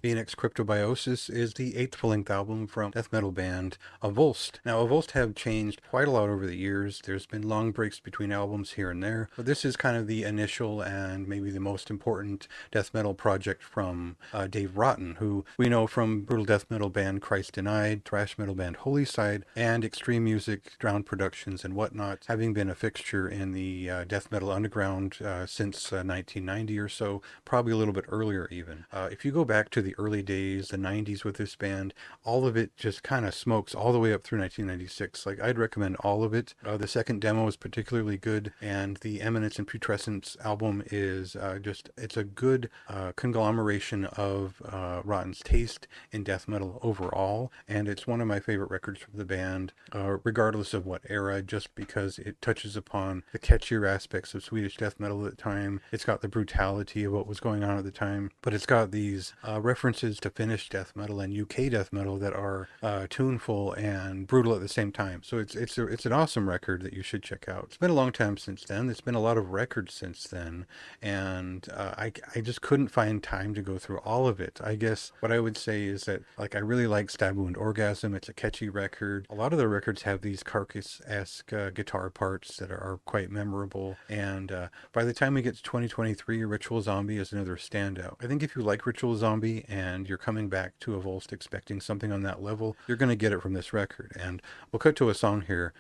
Phoenix Cryptobiosis is the eighth full-length album from death metal band Avulsed. Now, Avulsed have changed quite a lot over the years. There's been long breaks between albums here and there, but this is kind of the initial and maybe the most important death metal project from Dave Rotten, who we know from brutal death metal band Christ Denied, thrash metal band Holy Side, and Xtreem music, Drowned Productions, and whatnot, having been a fixture in the death metal underground since 1990 or so, probably a little bit earlier even. If you go back to the early days, the 90s with this band, all of it just kind of smokes all the way up through 1996. Like, I'd recommend all of it. The second demo is particularly good, and the Eminence and Putrescence album is it's a good conglomeration of Rotten's taste in death metal overall, and it's one of my favorite records from the band, regardless of what era, just because it touches upon the catchier aspects of Swedish death metal at the time. It's got the brutality of what was going on at the time, but it's got these references to Finnish death metal and UK death metal that are tuneful and brutal at the same time. So it's an awesome record that you should check out. It's been a long time since then. There's been a lot of records since then, and I just couldn't find time to go through all of it. I guess what I would say is that, like, I really like Stab Wound Orgasm. It's a catchy record. A lot of the records have these Carcass-esque guitar parts that are quite memorable, and by the time we get to 2023, Ritual Zombie is another standout. I think if you like Ritual Zombie and you're coming back to Avulsed expecting something on that level, you're going to get it from this record. And we'll cut to a song here.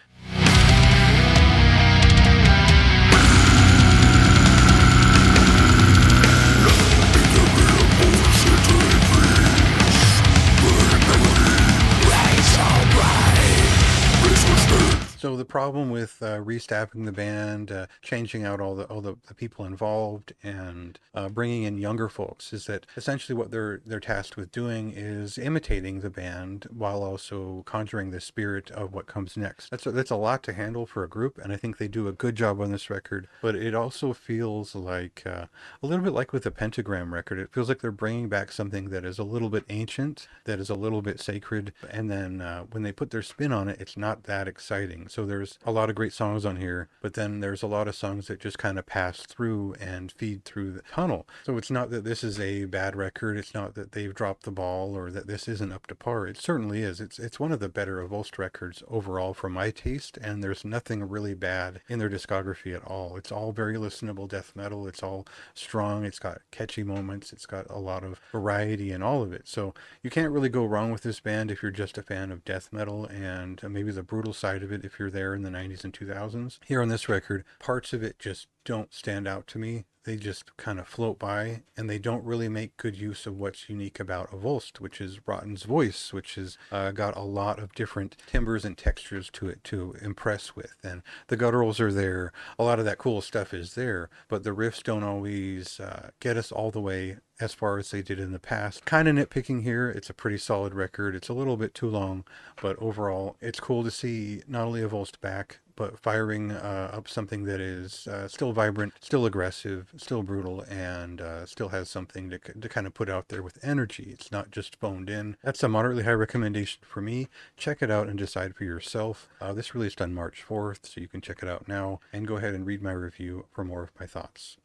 So the problem with restaffing the band, changing out all the people involved, and bringing in younger folks is that essentially what they're tasked with doing is imitating the band while also conjuring the spirit of what comes next. That's a lot to handle for a group, and I think they do a good job on this record. But it also feels like a little bit like with the Pentagram record. It feels like they're bringing back something that is a little bit ancient, that is a little bit sacred, and then when they put their spin on it, it's not that exciting. So there's a lot of great songs on here, but then there's a lot of songs that just kind of pass through and feed through the tunnel. So it's not that this is a bad record. It's not that they've dropped the ball or that this isn't up to par. It certainly is. It's one of the better Avulsed records overall for my taste, and there's nothing really bad in their discography at all. It's all very listenable death metal. It's all strong. It's got catchy moments. It's got a lot of variety in all of it. So you can't really go wrong with this band if you're just a fan of death metal and maybe the brutal side of it if you're there in the 90s and 2000s. Here on this record, parts of it just don't stand out to me. They just kind of float by, and they don't really make good use of what's unique about Avulsed, which is Rotten's voice, which has got a lot of different timbres and textures to it to impress with. And the gutturals are there. A lot of that cool stuff is there, but the riffs don't always get us all the way as far as they did in the past. Kind of nitpicking here. It's a pretty solid record. It's a little bit too long, but overall, it's cool to see not only Avulsed back, but firing up something that is still vibrant, still aggressive, still brutal, and still has something to kind of put out there with energy. It's not just phoned in. That's a moderately high recommendation for me. Check it out and decide for yourself. This released on March 4th, so you can check it out now, and go ahead and read my review for more of my thoughts.